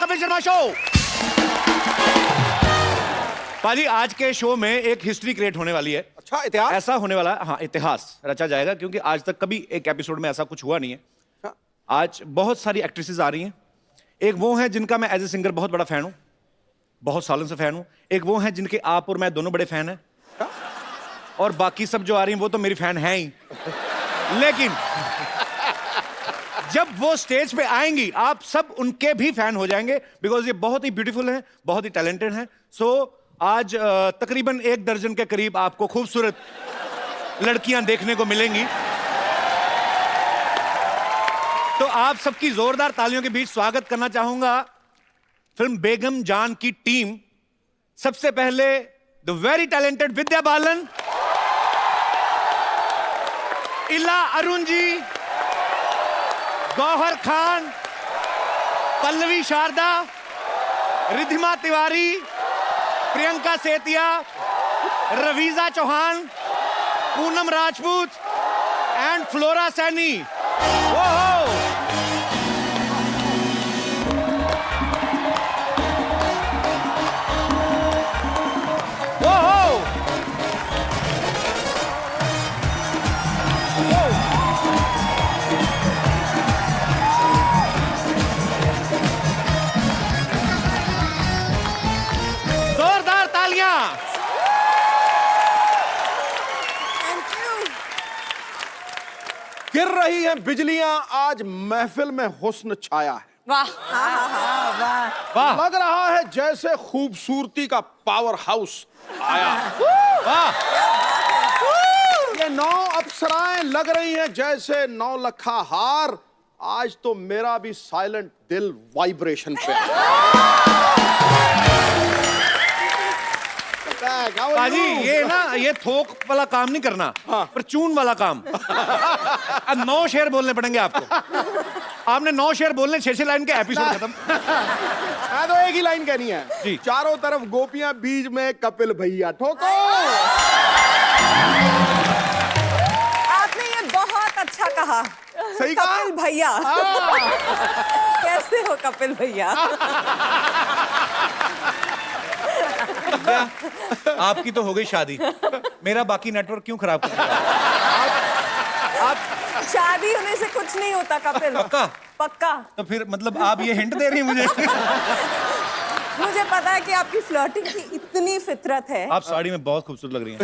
Kapil Sharma show. पाजी आज के शो में एक हिस्ट्री क्रिएट होने वाली है। अच्छा, इतिहास ऐसा होने वाला है, हाँ इतिहास रचा जाएगा, क्योंकि आज तक कभी एक एपिसोड में ऐसा कुछ हुआ नहीं है। आज बहुत सारी एक्ट्रेसेस आ रही हैं। एक वो हैं जिनका मैं एज ए सिंगर बहुत बड़ा फैन हूं, बहुत सालों से फैन हूं। एक वो हैं जिनके आप और मैं दोनों बड़े फैन हैं, और बाकी सब जो आ रही हैं वो तो मेरी फैन हैं ही। लेकिन जब वो स्टेज पे आएंगी आप सब उनके भी फैन हो जाएंगे, बिकॉज ये बहुत ही ब्यूटीफुल हैं, बहुत ही टैलेंटेड हैं। सो आज तकरीबन 1 दर्जन के करीब आपको खूबसूरत लड़कियां देखने को मिलेंगी। तो आप सबकी जोरदार तालियों के बीच स्वागत करना चाहूंगा फिल्म बेगम जान की टीम। सबसे पहले the very talented Vidya Balan, इला अरुण जी, गौहर खान, पल्लवी शारदा, रिधिमा तिवारी, प्रियंका सेतिया, रवीजा चौहान, पूनम राजपूत एंड फ्लोरा सैनी। जोरदार तालियां। गिर रही हैं बिजलियां, आज महफिल में हुस्न छाया है। वाह वाह लग रहा है जैसे खूबसूरती का पावर हाउस आया। वाह। ये 9 अप्सराएं लग रही हैं जैसे 9 लखा हार। आज तो मेरा भी साइलेंट दिल वाइब्रेशन पे पाजी ये ना, ये थोक वाला काम नहीं करना, पर चून वाला काम। 9 शेर बोलने पड़ेंगे आपको। आपने 9 शेर बोलने, 6 लाइन के एपिसोड खत्म। मैं तो एक ही लाइन कहनी है जी। चारों तरफ गोपियां, बीच में कपिल भैया ठोको। आपने ये बहुत अच्छा कहा। सही कहा? कपिल भैया। कैसे हो कपिल भैया? आपकी तो हो गई शादी, मेरा बाकी नेटवर्क क्यों खराब कर रहा है? आप शादी होने से कुछ नहीं होता कपिल। पक्का? पक्का। तो फिर मतलब आप ये हिंट दे रही हैं मुझे? मुझे पता है कि आपकी फ्लर्टिंग की इतनी फितरत है। आप साड़ी में बहुत खूबसूरत लग रही हैं।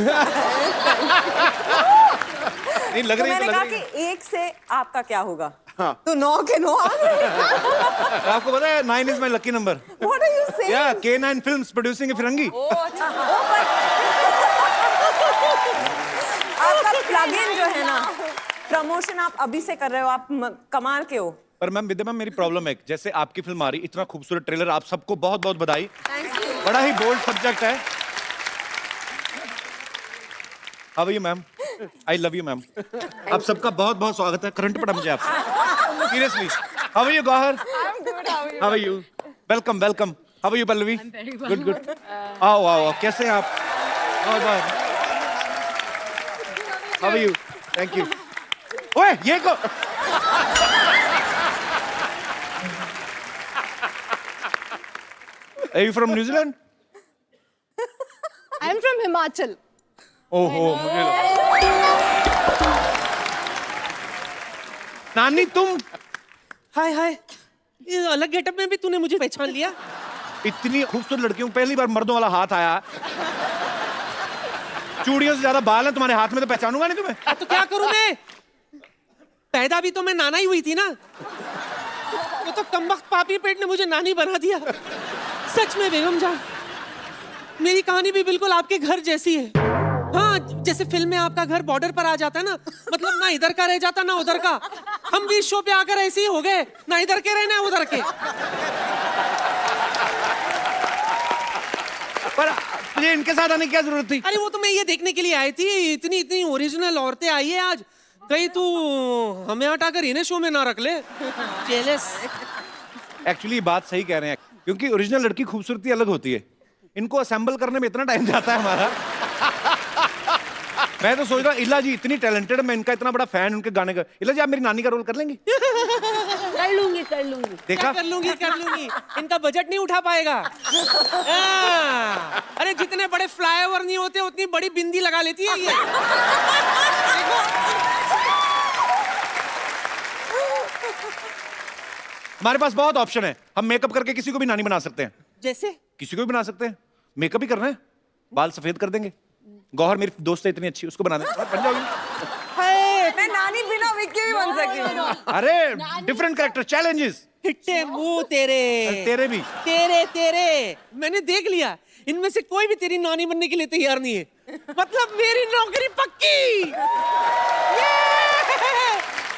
नहीं लग तो रही है, मैंने तो लग कहा रही है। कि 1 से आपका क्या होगा? हाँ। तो 9 के 9 आ गए। आपको पता है 9 is my lucky number. What are you saying? या K9 फिल्म्स प्रोड्यूसिंग ए फिरंगी। आपका प्लग इन जो है ना, प्रमोशन आप अभी से कर रहे हो, आप कमाल के हो। पर मैम विद्या मैम, मेरी प्रॉब्लम है, जैसे आपकी फिल्म आ रही, इतना खूबसूरत ट्रेलर, आप सबको बहुत बहुत बधाई। बड़ा ही बोल्ड सब्जेक्ट है। How are you ma'am? I love you ma'am. आप सबका बहुत बहुत स्वागत है। करंट पड़ा मुझे आपसे, seriously. How are you Gauhar? How are you? Welcome welcome. How are you Pallavi? Good good. आओ आओ, कैसे हैं आप? बहुत बहुत। How are you? Thank you. ओए ये को Are you from New Zealand? I'm from Himachal. ओहो, मुझे नानी तुम हाय हाय, ये अलग गेटअप में भी तूने मुझे पहचान लिया? इतनी खूबसूरत लड़कियों को पहली बार मर्दों वाला हाथ आया। चूड़ियों से ज्यादा बाल हैं तुम्हारे हाथ में, तो पहचानूंगा नहीं तुम्हें। तो क्या करूं मैं? पैदा भी तो मैं नाना ही हुई थी ना। वो तो कमबख्त पापी पेट ने मुझे नानी बना दिया। सच में बेगम जान, मेरी कहानी भी बिल्कुल आपके घर जैसी है। हाँ, जैसे फिल्म में आपका घर बॉर्डर पर आ जाता है ना, मतलब ना इधर का रह जाता ना उधर का। हम भी इस शो पे आकर ऐसे ही हो गए, ना इधर के रहे ना उधर के। पर मुझे इनके साथ आने की क्या जरूरत थी? अरे वो तो मैं ये देखने के लिए आई थी, इतनी इतनी ओरिजिनल औरतें आई है आज। कहीं तू हमें हटाकर इन्हें शो में ना रख ले। जेलस। एक्चुअली बात सही कह रहे हैं, क्योंकि ओरिजिनल लड़की खूबसूरती अलग होती है। इनको असेंबल करने में इतना टाइम जाता है हमारा। मैं तो सोच रहा इला जी इतनी टैलेंटेड, मैं इनका इतना बड़ा फैन, उनके गाने का। इला जी आप मेरी नानी का रोल कर लेंगी? नहीं कर लूंगी। देखा? क्या कर लूंगी, इनका बजट नहीं उठा पाएगा। अरे जितने बड़े फ्लाईओवर नहीं होते उतनी बड़ी बिंदी लगा लेती है ये। देखो। हमारे पास बहुत ऑप्शन है, हम मेकअप करके किसी को भी नानी बना सकते हैं। जैसे किसी को भी बना सकते हैं, मेकअप ही करना है, बाल सफेद कर देंगे। गौहर मेरी दोस्त है इतनी अच्छी, उसको बना दें, बन जाओगी। मैं नानी बिना विग के भी बन सकती हूँ। अरे डिफरेंट कैरेक्टर, चैलेंजेस। हिट्टे मुंह तेरे। तेरे भी। तेरे मैंने देख लिया, इनमें से कोई भी तेरी नानी बनने के लिए तैयार नहीं है। मतलब मेरी नौकरी पक्की।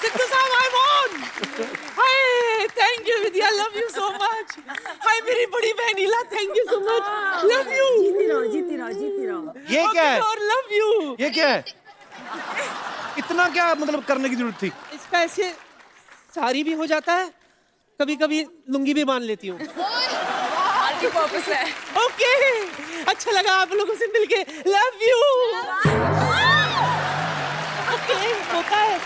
सिद्धू साहब, I won. Hi, thank you Vidya, love you so much. Hi मेरी बड़ी बहन Ila, thank you so much, love you. जीती रहो। ये क्या है? और लव यू। ये क्या है? इतना क्या मतलब करने की जरूरत थी? इसका ऐसे साड़ी भी हो जाता है, कभी कभी लुंगी भी बांध लेती हूँ। मल्टीपर्पस है। ओके, अच्छा लगा आप लोगों से मिलके, लव यू। ओके, होता है।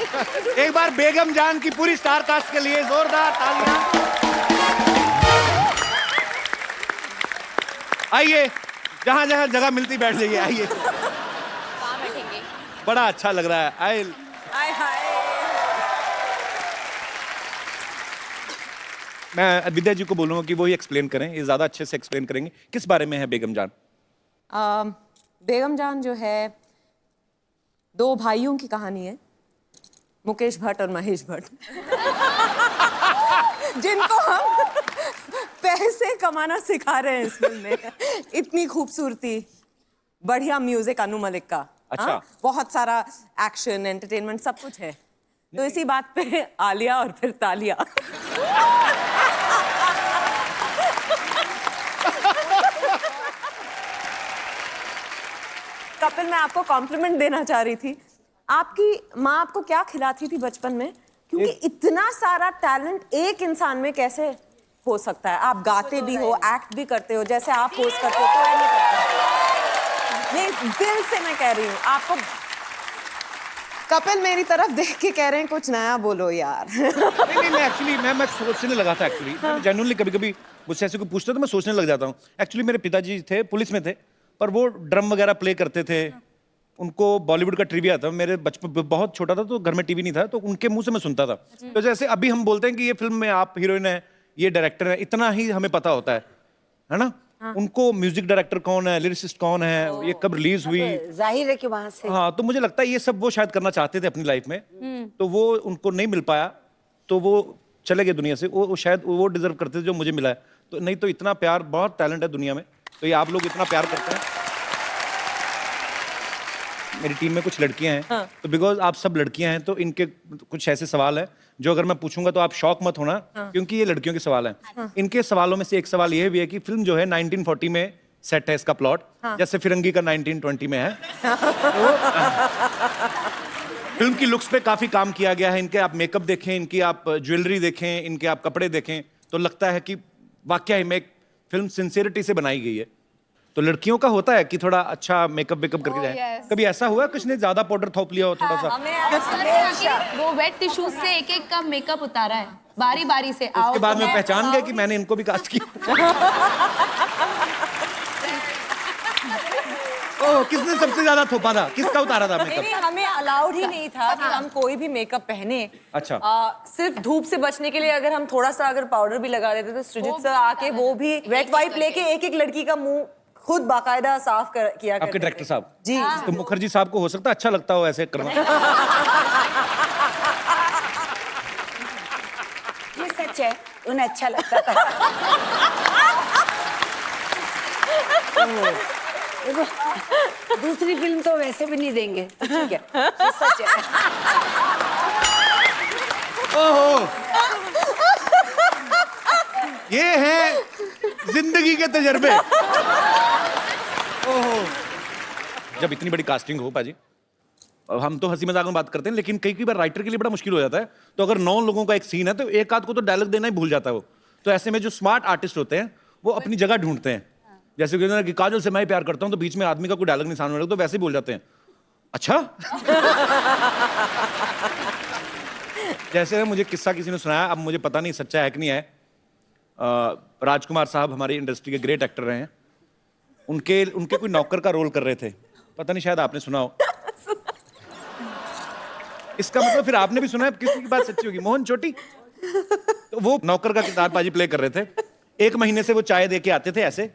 एक बार बेगम जान की पूरी स्टार कास्ट के लिए जोरदार तालियां। आइए, जहां जहां जगह मिलती बैठ जाइए, आइए। बड़ा अच्छा लग रहा है। हाय हाय। मैं विद्या जी को बोलूंगा कि वो ही एक्सप्लेन करें, ये ज्यादा अच्छे से एक्सप्लेन करेंगे। किस बारे में है बेगम जान? बेगम जान जो है, दो भाइयों की कहानी है, मुकेश भट्ट और महेश भट्ट, जिनको हम पैसे कमाना सिखा रहे हैं इस फिल्म में। इतनी खूबसूरती, बढ़िया म्यूजिक अनु मलिक का। अच्छा। हाँ? बहुत सारा एक्शन, एंटरटेनमेंट, सब कुछ है। तो इसी बात पे आलिया और फिर तालिया। कपिल, मैं आपको कॉम्प्लीमेंट देना चाह रही थी। आपकी माँ आपको क्या खिलाती थी बचपन में? क्योंकि इतना सारा टैलेंट एक इंसान में कैसे हो सकता है? आप गाते भी हो, एक्ट भी करते हो, जैसे आप होस्ट करते हो, कोई नहीं करता। नहीं, दिल से मैं कह रही हूँ आपको। कपिल मेरी तरफ देख के कह रहे हैं कुछ नया बोलो यार। नहीं, मैं एक्चुअली मैं सोचने लगा था एक्चुअली। जेन्युइनली कभी कभी मुझसे ऐसे कोई पूछता तो मैं सोचने लग जाता हूँ। एक्चुअली मेरे पिताजी थे, पुलिस में थे, पर वो ड्रम वगैरह प्ले करते थे। उनको बॉलीवुड का ट्रिविया था। मेरे बचपन बहुत छोटा था तो घर में टीवी नहीं था, तो उनके मुंह से मैं सुनता था। तो जैसे अभी हम बोलते हैं कि ये फिल्म में आप हीरोइन है, ये डायरेक्टर है, इतना ही हमें पता होता है ना? उनको म्यूजिक डायरेक्टर कौन है, लिरिसिस्ट कौन है, ये कब रिलीज हुई, जाहिर है कि वहां से। हाँ, तो मुझे लगता है ये सब वो शायद करना चाहते थे अपनी लाइफ में, तो वो उनको नहीं मिल पाया, तो वो चले गए दुनिया से। वो शायद वो डिजर्व करते थे जो मुझे मिला है। तो नहीं तो इतना प्यार, बहुत टैलेंट है दुनिया में, तो ये आप लोग इतना प्यार करते हैं। मेरी टीम में कुछ लड़कियां हैं, तो बिकॉज आप सब लड़कियां हैं तो इनके कुछ ऐसे सवाल हैं जो अगर मैं पूछूंगा तो आप शॉक मत होना, क्योंकि ये लड़कियों के सवाल हैं। इनके सवालों में से एक सवाल ये भी है कि फिल्म जो है 1940 में सेट है, इसका प्लॉट जैसे फिरंगी का 1920 में है। तो फिल्म की लुक्स पे काफी काम किया गया है। इनके आप मेकअप देखें, इनकी आप ज्वेलरी देखें, इनके आप कपड़े देखें, तो लगता है कि वाकई में एक फिल्म सिंसियरिटी से बनाई गई है। तो लड़कियों का होता है कि थोड़ा अच्छा मेकअप वेकअप करके जाए। कभी ऐसा हुआ कुछ ने ज्यादा पाउडर थोप लिया हो थोड़ा सा? वो वेट टिश्यूज से एक एक का मेकअप उतारा है बारी बारी से। आओ उसके बाद तो में पहचान गए कि मैंने इनको भी कास्ट किया। ओह, किसने सबसे ज्यादा थोपा था, किसका उतारा था मेकअप? नहीं, हमें अलाउड ही नहीं था कि हम कोई भी मेकअप पहने। अच्छा। सिर्फ धूप से बचने के लिए अगर हम थोड़ा सा अगर पाउडर भी लगा देते तो सृजित सर आके वो भी वेट वाइप लेके एक एक लड़की का मुंह खुद बाकायदा साफ किया करते आपके डायरेक्टर साहब जी। तो मुखर्जी साहब को हो सकता है अच्छा लगता हो ऐसे करना। ये सच है, उन्हें अच्छा लगता था। देखो, दूसरी फिल्म तो वैसे भी नहीं देंगे, तो ठीक है, ये सच है। ओहो, ये है जिंदगी के तजर्बे। ओहो, जब इतनी बड़ी कास्टिंग हो पाजी, हम तो हंसी मजाक में बात करते हैं, लेकिन कई बार राइटर के लिए बड़ा मुश्किल हो जाता है। तो अगर 9 लोगों का एक सीन है तो एक आध को तो डायलॉग देना ही भूल जाता है वो। तो ऐसे में जो स्मार्ट आर्टिस्ट होते हैं वो अपनी जगह ढूंढते हैं। जैसे कि काजल से मैं प्यार करता हूं, तो बीच में आदमी का कोई डायलॉग नहीं सामने तो वैसे ही बोल जाते हैं, अच्छा। जैसे ना मुझे किस्सा किसी ने सुनाया, अब मुझे पता नहीं सच्चा है कि नहीं है। राजकुमार साहब हमारी इंडस्ट्री के ग्रेट एक्टर रहे हैं। उनके उनके कोई नौकर का रोल कर रहे थे, पता नहीं शायद आपने सुना हो। इसका मतलब फिर आपने भी सुना है, किसी की बात सच्ची होगी। मोहन चोटी, तो वो नौकर का किरदार पाजी प्ले कर रहे थे। 1 महीने से वो चाय दे के आते थे ऐसे,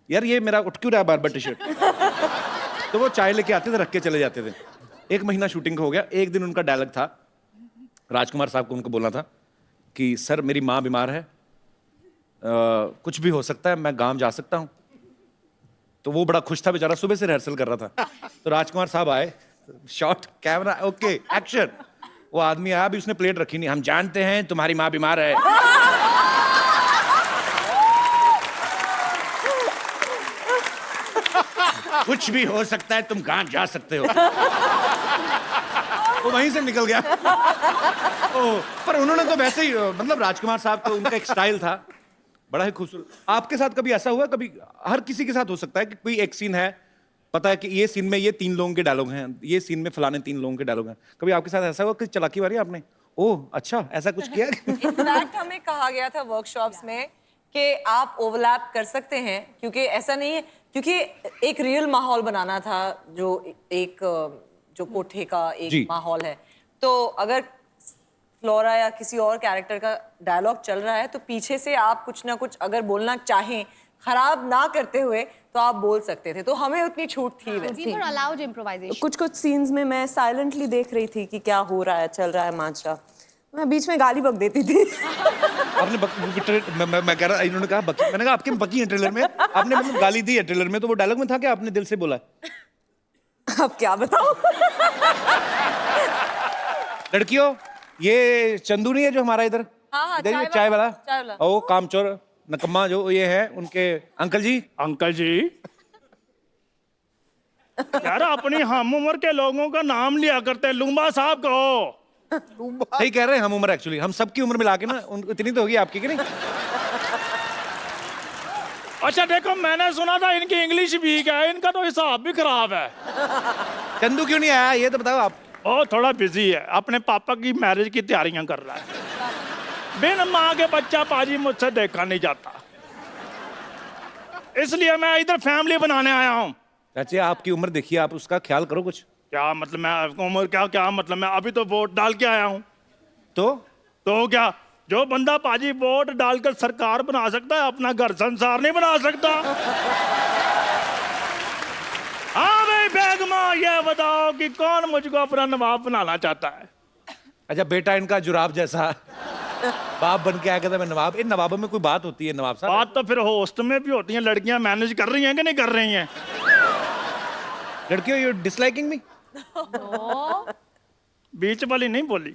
यार ये मेरा उठ क्यों रहा है बार बार टी शर्ट। तो वो चाय लेके आते थे, रख के चले जाते थे। 1 महीना शूटिंग हो गया। एक दिन उनका डायलॉग था, राजकुमार साहब को उनको बोलना था कि सर मेरी माँ बीमार है, कुछ भी हो सकता है, मैं गांव जा सकता हूँ। तो वो बड़ा खुश था बेचारा, सुबह से रिहर्सल कर रहा था। तो राजकुमार साहब आए, शॉट, कैमरा, ओके, एक्शन। वो आदमी आया, अभी उसने प्लेट रखी नहीं। हम जानते हैं तुम्हारी माँ बीमार है। कुछ भी हो सकता है, तुम गांव जा सकते हो। वो वहीं से निकल गया। पर उन्होंने तो वैसे ही, मतलब राजकुमार साहब तो उनका एक स्टाइल था, बड़ा ही खूबसूरत। आपके साथ कभी ऐसा हुआ? कभी हर किसी के साथ हो सकता है कि कोई एक सीन है, पता है कि ये सीन में ये 3 लोगों के डायलॉग हैं, ये सीन में फलाने 3 लोगों के डायलॉग हैं। कभी आपके साथ ऐसा हुआ कि चलाकी मारी आपने? ओह अच्छा, ऐसा कुछ किया? इनफैक्ट हमें कहा गया था वर्कशॉप्स में कि आप ओवरलैप कर सकते हैं, क्योंकि ऐसा नहीं है, क्योंकि एक रियल माहौल बनाना था, जो एक जो कोठे का एक माहौल है। तो अगर फ्लोरा या किसी और कैरेक्टर का डायलॉग चल रहा है तो पीछे से आप कुछ ना कुछ अगर बोलना चाहें, खराब ना करते हुए, तो आप बोल सकते थे। तो हमें उतनी छूट थी वैसे। We were allowed improvisation. कुछ सीन्स में मैं साइलेंटली देख रही थी कि क्या हो रहा है, चल रहा है माजरा। मैं बीच में गाली बक देती थी। आपने मैं कह रहा, इन्होंने कहा बकी, मैंने कहा आपके बकी है ट्रेलर में, आपने मतलब गाली दी है ट्रेलर में, तो वो डायलॉग में था कि आपने दिल से बोला है? अब क्या बताऊं? लड़कियों, ये चंदू नहीं है जो हमारा इधर, हाँ, इधर ये चाय वाला, चाय वाला। ओ कामचोर नकम्मा जो ये है, उनके अंकल जी। अंकल जी, यार अपनी हम उम्र के लोगों का नाम लिया करते हैं, लुम्बा साहब कहो। सही कह रहे हैं, हम उम्र एक्चुअली हम सबकी उम्र मिला के ना इतनी तो होगी आपकी कि नहीं? अच्छा देखो, मैंने सुना था इनकी इंग्लिश वीक है, इनका तो हिसाब भी खराब है। चंदू क्यों नहीं आया ये तो बताओ आप। वो थोड़ा बिजी है, अपने पापा की मैरिज की तैयारियां कर रहा है। बिन माँ के बच्चा पाजी मुझसे देखा नहीं जाता, इसलिए मैं इधर फैमिली बनाने आया हूँ। चाची आपकी उम्र देखिए, आप उसका ख्याल करो कुछ। क्या मतलब? मैं उम्र क्या मतलब? मैं अभी तो वोट डाल के आया हूँ। तो क्या, जो बंदा पाजी वोट डालकर सरकार बना सकता है, अपना घर संसार नहीं बना सकता। हाँ भाई बेगमा, ये बताओ कि कौन मुझको अपना नवाब बनाना चाहता है? अच्छा बेटा इनका जुराब जैसा बाप बन के आ गया था, मैं नवाब। इन नवाबों में कोई बात होती है नवाब साहब? बात तो फिर होस्ट में भी होती है, लड़कियां मैनेज कर रही हैं कि नहीं कर रही हैं? लड़कियों, यू डिसलाइकिंग मी? बीच वाली नहीं बोली।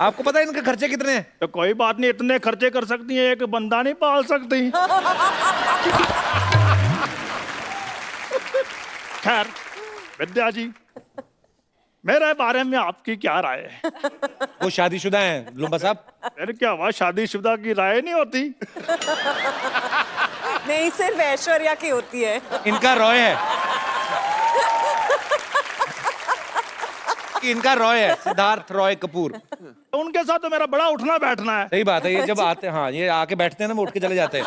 आपको पता है इनके खर्चे कितने हैं? तो कोई बात नहीं, इतने खर्चे कर सकती हैं, एक बंदा नहीं पाल सकती। खैर विद्या जी, मेरे बारे में आपकी क्या राय है? वो शादीशुदा हैं लुम्बा साहब। फिर क्या हुआ, शादीशुदा की राय नहीं होती? नहीं, सिर्फ ऐश्वर्या की होती है। इनका रॉय है, इनका रॉय है, सिद्धार्थ रॉय कपूर। उनके साथ तो मेरा बड़ा उठना बैठना है। सही बात है, ये जब आते हैं, हाँ ये आके बैठते हैं ना, वो उठ के चले जाते हैं।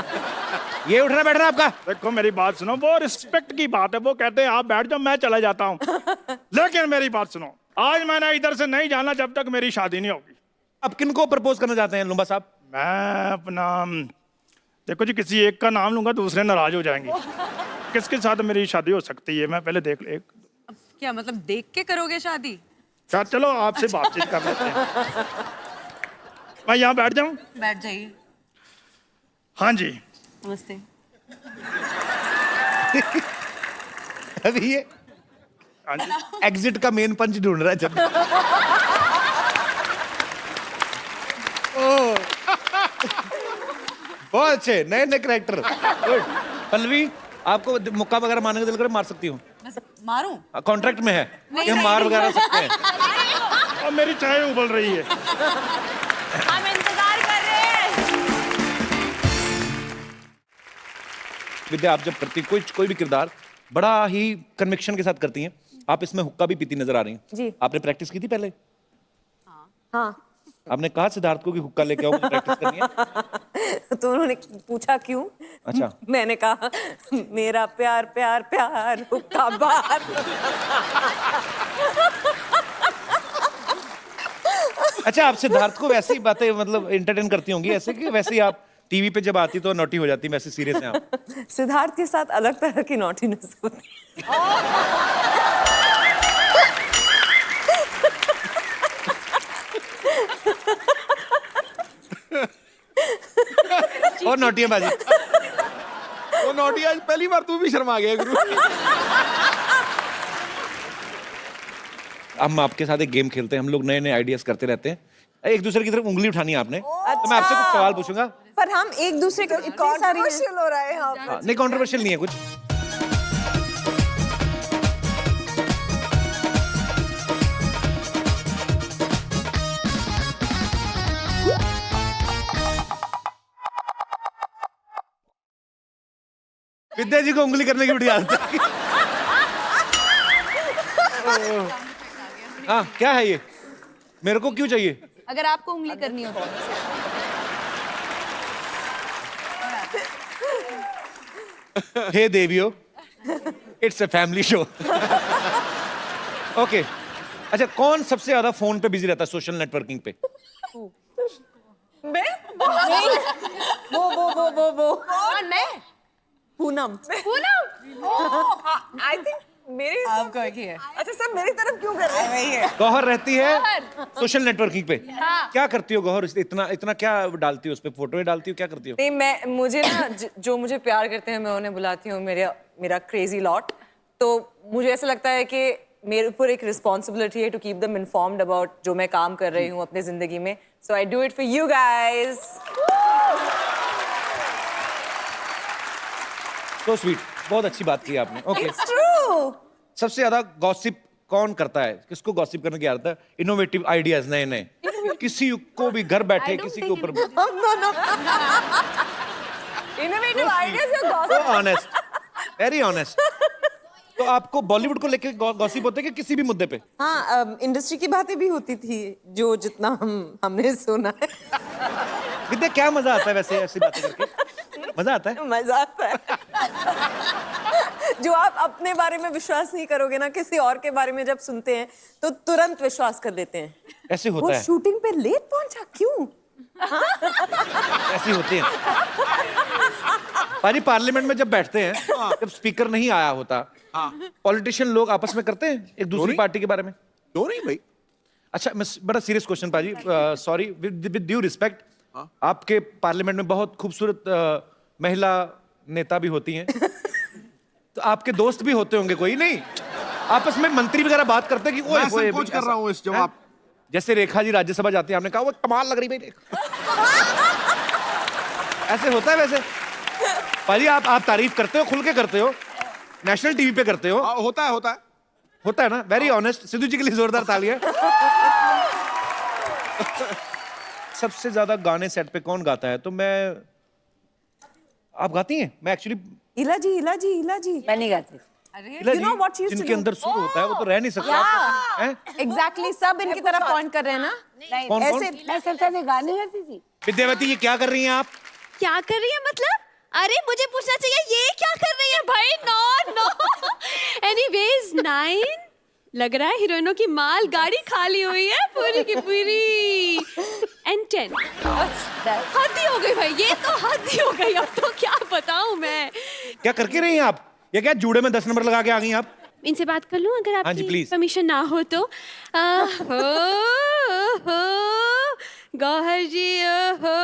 ये उठना बैठना आपका? देखो मेरी बात सुनो, वो रिस्पेक्ट की बात है, वो कहते हैं आप बैठ जाओ मैं चला जाता हूँ। लेकिन मेरी बात सुनो, आज मैंने इधर से नहीं जाना जब तक मेरी शादी नहीं होगी। अब किनको प्रपोज करना चाहते हैं लुम्बा साहब? मैं अपना, देखो जी, किसी एक का नाम लूंगा दूसरे नाराज हो जाएंगे। किसके साथ मेरी शादी हो सकती है, मैं पहले देख ले। क्या मतलब देख के करोगे शादी? चलो आपसे बातचीत कर लेते हैं। मैं यहाँ बैठ जाऊँ? बैठ जाइए। हाँ जी। नमस्ते। अभी ये हाँ जी। एग्जिट का मेन पंच ढूंढ रहा है चंदू। बहुत अच्छे नए नए कैरेक्टर, गुड। पल्लवी, आपको मुक्का वगैरह मारने का दिल करे मार सकती हूँ? बस मारूं? कॉन्ट्रैक्ट में है कि हम मार वगैरह सकते हैं। और मेरी चाय उबल रही है। हम इंतजार कर रहे हैं। विद्या, आप जब करती कोई भी किरदार बड़ा ही कन्विक्शन के साथ करती हैं, आप इसमें हुक्का भी पीती नजर आ रही हैं। जी। आपने प्रैक्टिस की थी पहले? हाँ। आपने कहा सिद्धार्थ को कि हुक्का लेके आओ, मुझे प्रैक्टिस करनी है? तो उन्होंने पूछा क्यों? अच्छा। मैंने कहा मेरा प्यार प्यार प्यार हुक्का बार। अच्छा, आप सिद्धार्थ को वैसे ही बातें मतलब एंटरटेन करती होंगी ऐसे, कि वैसे ही आप टीवी पे जब आती तो नॉटी हो जाती, वैसे सीरियस हैं आप? सिद्धार्थ के साथ अलग तरह की नॉटीनेस होती है। और नॉटी है बाजी। वो नोटी आज पहली बार तू भी शर्मा गया गुरु। हम आपके साथ एक गेम खेलते हैं, हम लोग नए नए आइडियाज करते रहते हैं। एक दूसरे की तरफ उंगली उठानी है आपने, तो मैं आपसे कुछ सवाल पूछूंगा। पर हम एक दूसरे को कंट्रोवर्शियल हो रहा है यहाँ पे। हाँ, नहीं कंट्रोवर्शियल नहीं है कुछ। विद्या जी को उंगली करने की बड़ी आदत है। हाँ, क्या है ये? मेरे को क्यों चाहिए? अगर आपको उंगली करनी हो तो। हे देवियो, it's a family show. Okay, अच्छा, कौन सबसे ज्यादा फोन पे बिजी रहता है सोशल नेटवर्किंग पे? वो कौन? मैं? पूनम। आई थिंक मेरे आपको है। अच्छा सब मेरी तरफ क्यों कर रहे हैं? गौहर रहती है सोशल नेटवर्किंग पे। क्या करती हो गौहर? इतना इतना क्या डालती हो उस पे? फोटो डालती हो, क्या करती हो? नहीं, मैं मुझे ना जो मुझे प्यार करते हैं मैं उन्हें बुलाती हूँ मेरा क्रेजी लॉट। तो मुझे ऐसा लगता है कि मेरे ऊपर एक रिस्पॉन्सिबिलिटी है to keep them informed about जो मैं काम कर रही हूँ अपने जिंदगी में। So I do it for you guys. तो स्वीट, बहुत अच्छी बात की आपने। Okay, true. सबसे ज्यादा गॉसिप कौन करता है? किसको गॉसिप करने की आदत है? इनोवेटिव आइडियाज नए नए, किसी को भी घर बैठे किसी के ऊपर। इनोवेटिव आइडियाज या गॉसिप? Honest, very honest. तो आपको बॉलीवुड को लेके गॉसिप होते है कि किसी भी मुद्दे पे? हाँ, इंडस्ट्री की बातें भी होती थी जो जितना हमने सुना है। विद्या, क्या मजा आता है वैसे ऐसी बातें करके? मजा आता है? मजा आता है। जो आप अपने बारे में विश्वास नहीं करोगे ना, किसी और के बारे में जब सुनते हैं तो तुरंत विश्वास कर लेते हैं। ऐसे वो होता है, शूटिंग पे लेट पहुंचा क्यों? ऐसे होते हैं। पारी पार्लियामेंट में जब बैठते हैं, जब स्पीकर नहीं आया होता, पॉलिटिशियन लोग आपस में करते हैं एक दूसरी पार्टी के बारे में? क्यों नहीं भाई? अच्छा, मैं बड़ा सीरियस क्वेश्चन पाजी, सॉरी, विद ड्यू रिस्पेक्ट, आपके पार्लियामेंट में बहुत खूबसूरत महिला नेता भी होती हैं, तो आपके दोस्त भी होते होंगे कोई? नहीं, आपस में मंत्री वगैरह बात करते हैं कि मैं संकोच कर रहा हूँ इस जवाब। जैसे रेखा जी राज्यसभा जाती है, आपने कहा वो कमाल लग रही भाई रेखा। ऐसे होता है वैसे? पाजी, आप तारीफ करते हो, खुल के करते हो, नेशनल टीवी पे करते हो। होता है होता है ना? Very honest. सिद्धू जी के लिए जोरदार तालियां। सबसे ज्यादा गाने सेट पे कौन गाता है? तो आप गाती हैं? मैं एक्चुअली इला जी मैं नहीं गाती। You know what she used to जिनके do? अंदर सुर होता है वो तो रह नहीं सकता। हैं? एग्जैक्टली, सब इनकी तरफ पॉइंट कर रहे हैं ना। कौन ऐसे मैं सबसे ज्यादा गाने गाती थी। विद्यावती, ये क्या कर रही हैं आप? क्या कर रही है मतलब? अरे मुझे पूछना चाहिए ये क्या कर रही है भाई? No no. एनीवेज 9 लग रहा है हीरोइनों की माल गाड़ी खाली हुई है पूरी की पूरी। एंड 10 हद ही हो गई भाई, ये तो हद ही हो गई। अब तो क्या बताऊं मैं। क्या करके रही हैं आप? ये क्या जूड़े में 10 नंबर लगा के आ गई आप? इनसे बात कर लूं अगर हाँ जी, आपकी please. परमिशन ना हो तो? गौहर जी, ओहो,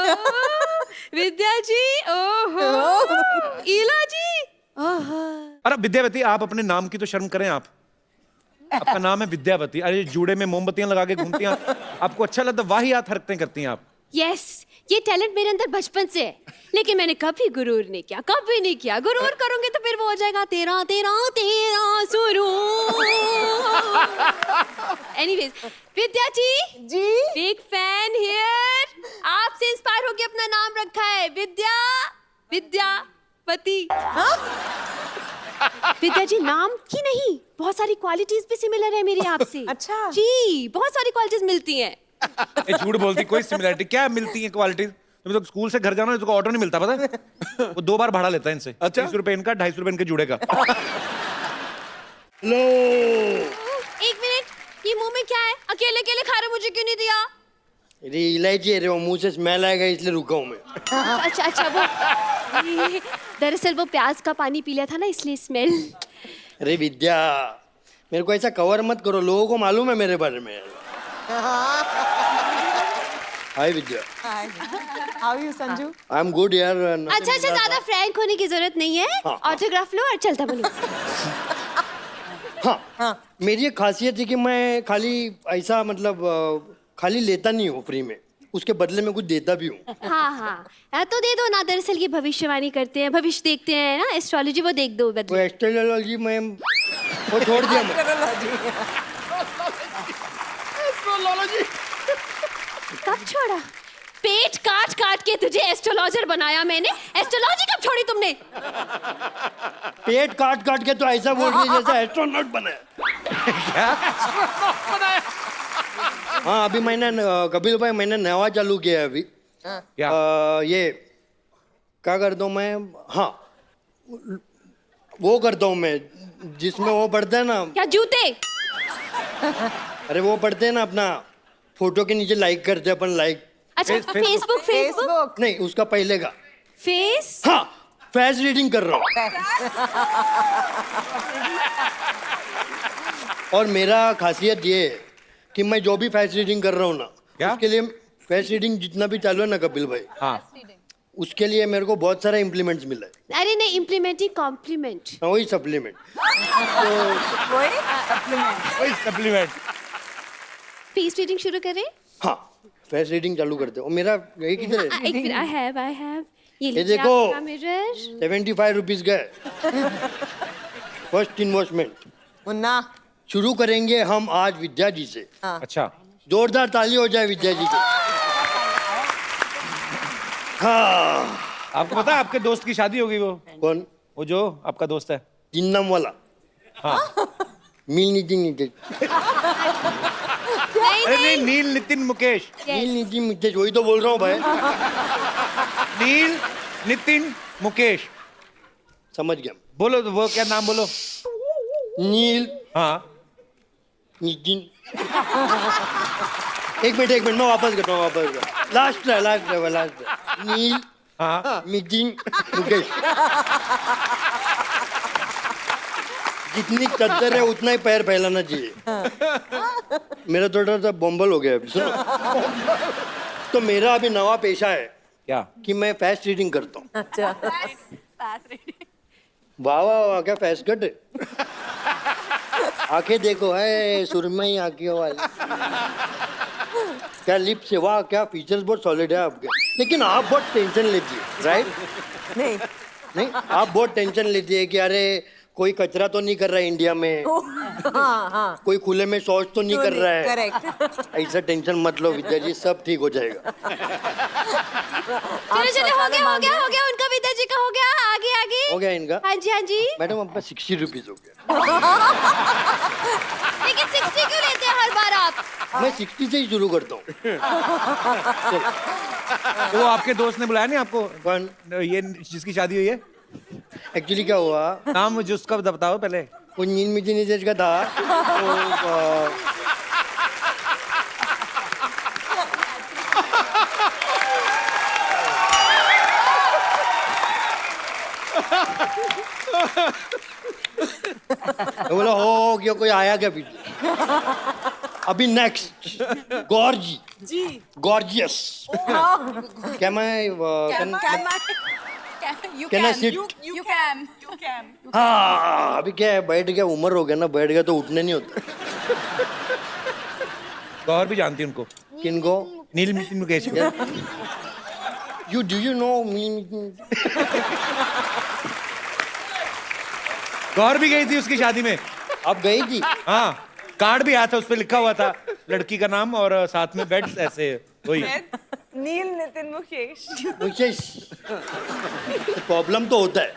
विद्या जी, ओहो, इला जी, ओहो। अरे विद्यावती, आप अपने नाम की तो शर्म करें आप। आपका नाम है विद्यावती, अरे जूड़े में मोमबत्तियां लगा के घूमती हैं आपको अच्छा लगता? वाहियात हरकतें करती हैं आप। यस, ये टैलेंट मेरे अंदर बचपन से है, लेकिन मैंने कभी गुरूर नहीं किया, कभी नहीं किया। गुरूर करूंगे तो फिर वो हो जाएगा तेरा तेरा तेरा सुरूर। Anyways, Vidya ji big fan here. आपसे इंस्पायर होके अपना नाम रखा है विद्यावती। विद्या जी नाम की नहीं, बहुत सारी क्वालिटीज भी सिमिलर है मेरी आपसे। अच्छा। जी, बहुत सारी क्वालिटीज मिलती हैं। ये झूठ बोलती, कोई सिमिलरिटी क्या मिलती है क्वालिटी? तुम तो स्कूल से घर जाना तो ऑटो नहीं मिलता, पता है? वो 2 बार भाड़ा लेता है इनसे। अच्छा। 30 रुपए इनका, 250 रुपए इनके जुड़े का। लो, एक मिनट, ये मुंह में क्या है? अकेले अकेले खा रहे, मुझे क्यों नहीं दिया? अरे इलायची है रे, वो मुंह से स्मेल आएगा इसलिए रुका हूँ मैं। अच्छा अच्छा, वो दरअसल वो प्याज का पानी पी लिया था ना, इसलिए स्मेल। अरे विद्या, मेरे को ऐसा कवर मत करो, लोगों को मालूम है मेरे बारे में। Hi Vidya. How you Sanju? I am good यार। अच्छा अच्छा, ज्यादा फ्रैंक होने की जरूरत नहीं है। हाँ। ऑटोग्राफ लो और चलता बनो। हाँ, मेरी एक खासियत है कि मैं खाली ऐसा मतलब खाली लेता नहीं हूँ फ्री में, उसके बदले में कुछ देता भी हूँ। हाँ हाँ, तो दे दो ना। दरअसल ये भविष्यवाणी करते हैं, भविष्य देखते हैं ना, एस्ट्रोलॉजी, वो देख दो वो बदले। एस्ट्रोलॉजी में वो छोड़ दिया मैं। कब छोड़ा? पेट काट काट के तुझे एस्ट्रोलॉजर बनाया मैंने। एस्ट्रोलॉजी कब छोड़ी तुमने? पेट काट काट के तो ऐसा बोल रही है जैसा एस्ट्रोनॉट बना है। हाँ, अभी मैंने कपिल भाई मैंने नया चालू किया है अभी। क्या? ये क्या करता हूँ मैं? हाँ, वो करता हूँ मैं जिसमें वो पढ़ते हैं ना। क्या जूते? अरे वो पढ़ते हैं ना, अपना फोटो के नीचे लाइक करते हैं अपन, लाइक। अच्छा, फेसबुक फेसबुक नहीं, उसका पहले का फेस। हाँ, फेस रीडिंग कर रहा हूँ। और मेरा खासियत ये है कि मैं जो भी फेस रीडिंग कर रहा हूँ ना, क्या? उसके लिए फेस रीडिंग जितना भी चालू है ना कपिल भाई, हाँ, उसके लिए मेरे को बहुत सारा इम्प्लीमेंट्स मिला है। अरे नहीं, इम्प्लीमेंटिंग कॉम्प्लीमेंट। हाँ, वही सप्लीमेंट। वही सप्लीमेंट। फेस रीडिंग शुरू करें? हाँ, फेस रीडिंग चालू करते हो। मेरा यही किधर है? एक मिनट, आई हैव ये ये देखो, मिरर। 75 रुपीज गए फर्स्ट इन्वेस्टमेंट। मुन्ना, शुरू करेंगे हम आज विद्या जी से। अच्छा, जोरदार ताली हो जाए विद्या जी की। हाँ, आपको पता है आपके दोस्त की शादी होगी? वो कौन? वो जो आपका दोस्त है। जिन्नम वाला। हाँ। नील नितिन नितेश। अरे नहीं, नील नितिन मुकेश। नील नितिन नितेश, वही तो बोल रहा हूँ भाई। नील नितिन मुकेश। समझ गया। बोलो तो, वो क्या नाम बोलो? नील हाँ, नितिन। एक मिनट, मैं वापस कर। लास्ट है। नील, हाँ, नितिन मुकेश। जितनी चद्दर है उतना ही पैर फैलाना चाहिए। मेरा थोड़ा सा बॉम्बल हो गया अभी, सुनो। तो मेरा अभी नवा पेशा है क्या? कि मैं फेस रीडिंग करता हूँ। अच्छा, वाह वाह वाह, क्या फेस कट है। आंखें देखो, है सुरमई आंखों वाली। क्या लिप्स है, वाह क्या फीचर्स बहुत सॉलिड है आपके। लेकिन आप बहुत टेंशन लेती है, राइट? नहीं, आप बहुत टेंशन लेती है कि अरे कोई कचरा तो नहीं कर रहा है इंडिया में, हाँ, कोई खुले में शौच तो नहीं कर रहा है। करेक्ट। ऐसा टेंशन मत लो विद्या जी, सब ठीक हो जाएगा। चलो हो गया उनका, विद्या जी का हो गया। आगे हो गया इनका? हाँ जी। मैडम आपका 60 रुपीज हो गया। लेकिन 60 क्यों लेते हैं हर बार आप? मैं 60 से ही शुरू करता हूँ। तो वो आपके दोस्त ने बुलाया नहीं आपको? कौन? ये जिसकी शादी हुई है। एक्चुअली क्या हुआ, नाम मुझे उसका बताओ पहले। वो नील नितिन नितेश का था। तो बोला हो गया, कोई आया क्या पीछे? अभी नेक्स्ट गॉर्जियस। क्या मैं Can I sit? You can. हाँ, अभी क्या है, बैठ गया, उम्र हो गया ना, बैठ गया तो उठने नहीं होता। गौर भी जानती उनको। किनको? नील नितिन मुकेश को। You know me? गौर भी गई थी उसकी शादी में। आप गई थी? हाँ, कार्ड भी आया था, उस पे लिखा हुआ था लड़की का नाम और साथ में बेड्स ऐसे। वही नील नितिन मुकेश। मुकेश प्रॉब्लम तो होता है।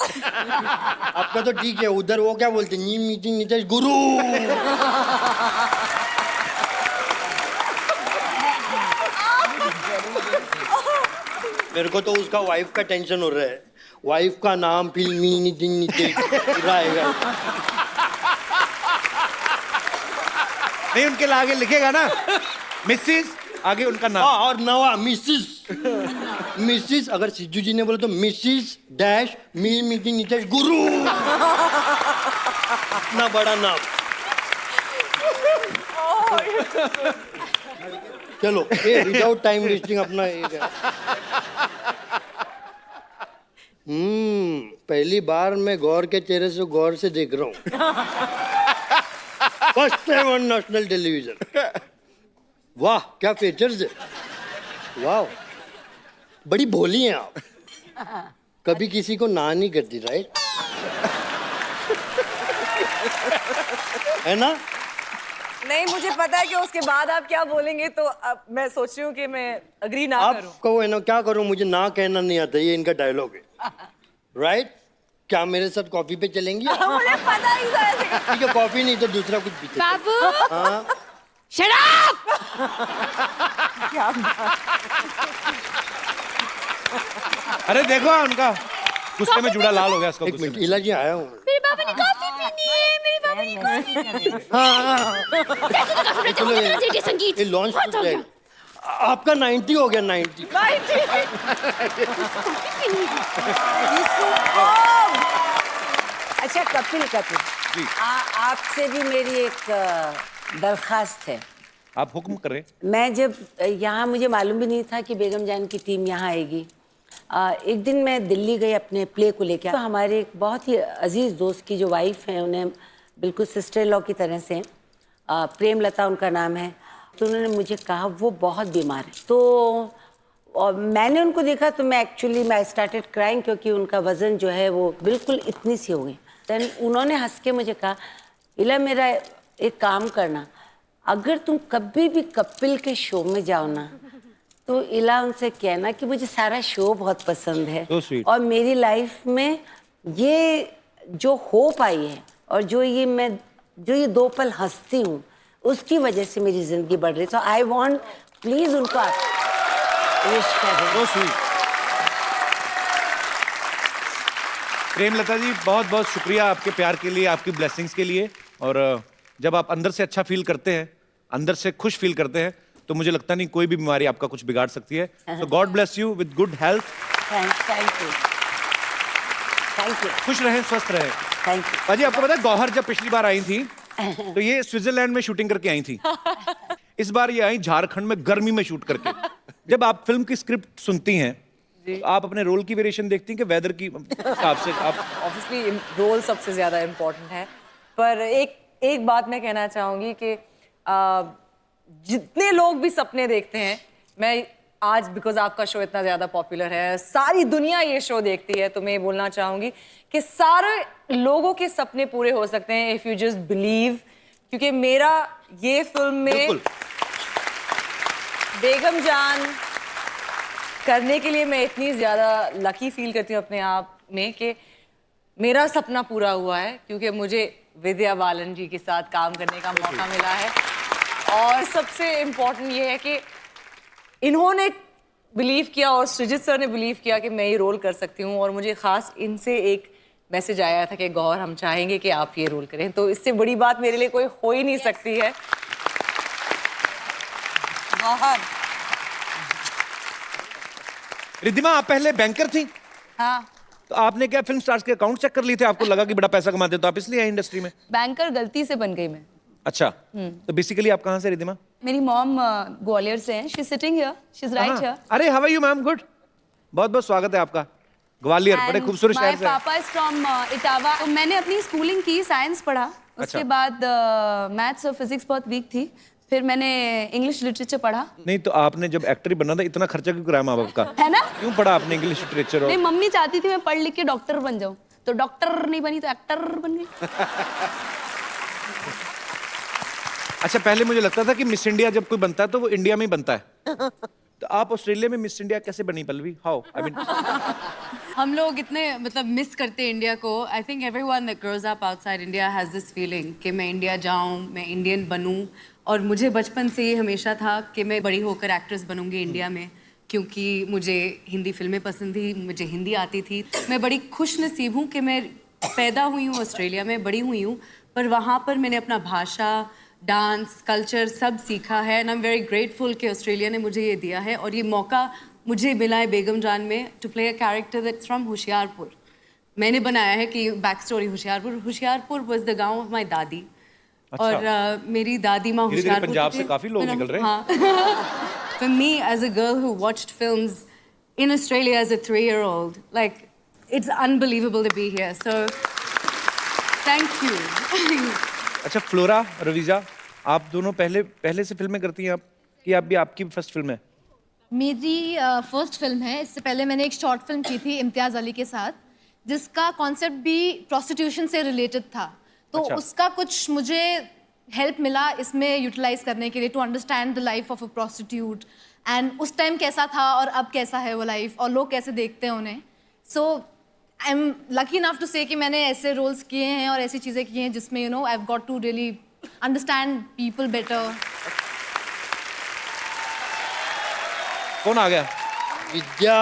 आपका तो ठीक है, उधर वो क्या बोलते हैं, नी मीटिंग नीतीश गुरु। मेरे को तो उसका वाइफ का टेंशन हो रहा है, वाइफ का नाम फिल्मी नीतिन नीतीश रहेगा। नहीं, उनके आगे लिखेगा ना मिसिस, आगे उनका नाम। हाँ, और नवा मिसिस। मिसिस अगर सिद्धू जी ने बोला तो मिसिस डैश मी मीटिंग नीतीश गुरु। इतना बड़ा नाम। चलो विदाउट टाइम वेस्टिंग अपना एक है। पहली बार मैं गौर के चेहरे से गौर से देख रहा हूँ। First time on national television. वाह क्या फीचर्स है, वाह बड़ी भोली हैं आप। कभी किसी को ना नहीं करती, राइट? है ना? नहीं, मुझे पता है कि उसके बाद आप क्या बोलेंगे, तो अब मैं सोच रही हूँ कि मैं अग्री ना करूँ। आप कहो है ना, क्या करूँ, मुझे ना कहना नहीं आता, ये इनका डायलॉग है, राइट? क्या मेरे साथ कॉफी पे चलेंगी? मुझे पता ही था ऐसे। ठीक है, कॉफी नहीं तो दूसरा कुछ पीते। बाबू हाँ शट अप। क्या बात। अरे देखो उनका गुस्से में जुड़ा लाल हो गया इसका। एक मिनट, इला जी आया हूँ। मेरे बाबा ने कॉफी पीनी है, मेरे बाबा ने कॉफी पीनी है। चलो ये संगीत ये लॉन्च हो गया। आपका 90 हो गया, 90। अच्छा कपिल आपसे भी मेरी एक दरखास्त है। आप हुक्म करें। मैं जब यहाँ, मुझे मालूम भी नहीं था कि बेगम जान की टीम यहाँ आएगी। एक दिन मैं दिल्ली गई अपने प्ले को लेकर, तो हमारे एक बहुत ही अजीज दोस्त की जो वाइफ है, उन्हें बिल्कुल सिस्टर लॉ की तरह से, प्रेमलता उनका नाम है, तो उन्होंने मुझे कहा वो बहुत बीमार है। तो और मैंने उनको देखा तो मैं आई स्टार्टेड क्राइंग, क्योंकि उनका वज़न जो है वो बिल्कुल इतनी सी हो गई। देन उन्होंने हंस के मुझे कहा, इला मेरा एक काम करना, अगर तुम कभी भी कपिल के शो में जाओ ना, तो इला उनसे कहना कि मुझे सारा शो बहुत पसंद है, और मेरी लाइफ में ये जो होप आई है और जो ये 2 पल हंसती हूँ, उसकी वजह से मेरी जिंदगी बढ़ रही। तो आई वांट प्लीज उनको आप विश करें। प्रेमलता जी, बहुत बहुत शुक्रिया आपके प्यार के लिए, आपकी ब्लेसिंग्स के लिए। और जब आप अंदर से अच्छा फील करते हैं, अंदर से खुश फील करते हैं, तो मुझे लगता नहीं कोई भी बीमारी आपका कुछ बिगाड़ सकती है। तो God bless you with good health. Thank you. खुश रहें, स्वस्थ रहें। Thank you. बाजी, आपको पता है गौहर जब पिछली बार आई थी तो ये स्विट्जरलैंड में शूटिंग करके आई थी। इस बार ये आई झारखंड में गर्मी में शूट करके। जब आप फिल्म की स्क्रिप्ट सुनती हैं तो आप अपने रोल की वेरिएशन देखती हैं कि वेदर की हिसाब से? आप ऑब्वियसली रोल सबसे ज्यादा इम्पोर्टेंट है, पर एक बात मैं कहना चाहूंगी कि जितने लोग भी सपने देखते हैं, मैं आज बिकॉज आपका शो इतना ज्यादा पॉपुलर है, सारी दुनिया ये शो देखती है, तो मैं ये बोलना चाहूंगी कि सारे लोगों के सपने पूरे हो सकते हैं इफ यू जस्ट बिलीव। क्योंकि मेरा ये फिल्म में बेगम जान करने के लिए मैं इतनी ज्यादा लकी फील करती हूँ अपने आप में कि मेरा सपना पूरा हुआ है, क्योंकि मुझे विद्या बालन जी के साथ काम करने का मौका मिला है। और सबसे इम्पोर्टेंट ये है कि इन्होंने बिलीव किया और सृजित सर ने बिलीव किया कि मैं ये रोल कर सकती हूँ। और मुझे खास इनसे एक मैसेज आया था कि गौर, हम चाहेंगे कि आप ये रोल करें, तो इससे बड़ी बात मेरे लिए कोई हो ही नहीं सकती है। गौहर। रिद्धिमा, आप पहले बैंकर थी? हाँ। तो आपने क्या फिल्म स्टार्स के अकाउंट चेक कर लिए थे? आपको लगा कि बड़ा पैसा कमाते तो आप इसलिए आए इंडस्ट्री में? बैंकर गलती से बन गई मैं। अच्छा, तो बेसिकली आप कहाँ से रिद्धिमा? मेरी मॉम ग्वालियर से हैं। She is sitting here, she is right here. अरे how are you ma'am? Good, बहुत बहुत स्वागत है आपका। ग्वालियर बड़े खूबसूरत शहर से। माय पापा इज फ्रॉम इटावा। तो मैंने अपनी स्कूलिंग की, साइंस पढ़ा, उसके बाद मैथ्स और फिजिक्स बहुत वीक थी, फिर मैंने इंग्लिश लिटरेचर पढ़ा। नहीं तो आपने जब एक्टर बनना था इतना खर्चा क्यों कराया माँ बाप का? है ना? क्यों पढ़ा आपने इंग्लिश लिटरेचर? नहीं, मम्मी चाहती थी मैं पढ़ लिख के डॉक्टर बन जाऊं, तो डॉक्टर नहीं बनी तो एक्टर बन गई। अच्छा, पहले मुझे लगता था कि मिस इंडिया जब कोई बनता है तो वो इंडिया में ही बनता है। तो आप ऑस्ट्रेलिया में मिस इंडिया कैसे बनी पल्लवी? हाउ? आई मीन हम लोग इतने मतलब मिस करते हैं इंडिया को. I think everyone that grows up outside India has this feeling कि मैं इंडिया जाऊं, मैं इंडियन बनूं. और मुझे बचपन से ये हमेशा था कि मैं बड़ी होकर एक्ट्रेस बनूंगी इंडिया में, क्योंकि मुझे हिंदी फिल्में पसंद थी, मुझे हिंदी आती थी. मैं बड़ी खुश नसीब हूँ कि मैं पैदा हुई हूँ ऑस्ट्रेलिया में, बड़ी हुई हूँ, पर वहाँ पर मैंने अपना भाषा, डांस, कल्चर सब सीखा है. And I am very grateful कि ऑस्ट्रेलिया ने मुझे ये दिया है और ये मौका मुझे मिला है बेगम जान में to play a character that's from Hoshiarpur. मैंने बनाया है कि back story Hoshiarpur was the gaon of my dadi. अच्छा. और मेरी दादी माँ होशियारपुर पंजाब से काफी लोग निकल रहे हैं. हाँ. For me as a girl who watched films in Australia as a 3-year-old, like it's unbelievable to be here. So thank you. अच्छा, फ्लोरा, रवीजा, आप दोनों पहले से फिल्में करती हैं आप, कि आप भी आपकी फर्स्ट फिल्म है? मेरी फर्स्ट फिल्म है. इससे पहले मैंने एक शॉर्ट फिल्म की थी इम्तियाज़ अली के साथ, जिसका कॉन्सेप्ट भी प्रोस्टिट्यूशन से रिलेटेड था. तो अच्छा. उसका कुछ मुझे हेल्प मिला इसमें यूटिलाइज करने के लिए, to understand the life of a prostitute and उस टाइम कैसा था और अब कैसा है वो लाइफ और लोग कैसे देखते हैं उन्हें. So I am lucky enough to say कि मैंने ऐसे रोल्स किए हैं और ऐसी चीज़ें की हैं जिसमें you know I have got to really understand people better. कौन आ गया? विद्या.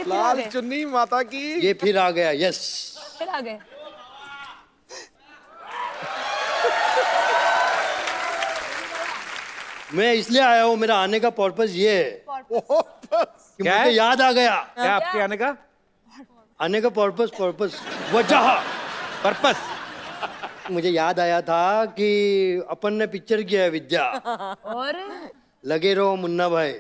लाल चुन्नी माता की. ये फिर आ गया. यस. फिर आ गए. मैं इसलिए आया हूँ, मेरा आने का पर्पस ये है कि क्या मुझे है? याद आ गया. क्या आपके आने का आने का पर्पस वजह पर्पस? मुझे याद आया था कि अपन ने पिक्चर किया है विद्या, और लगे Raho Munna Bhai.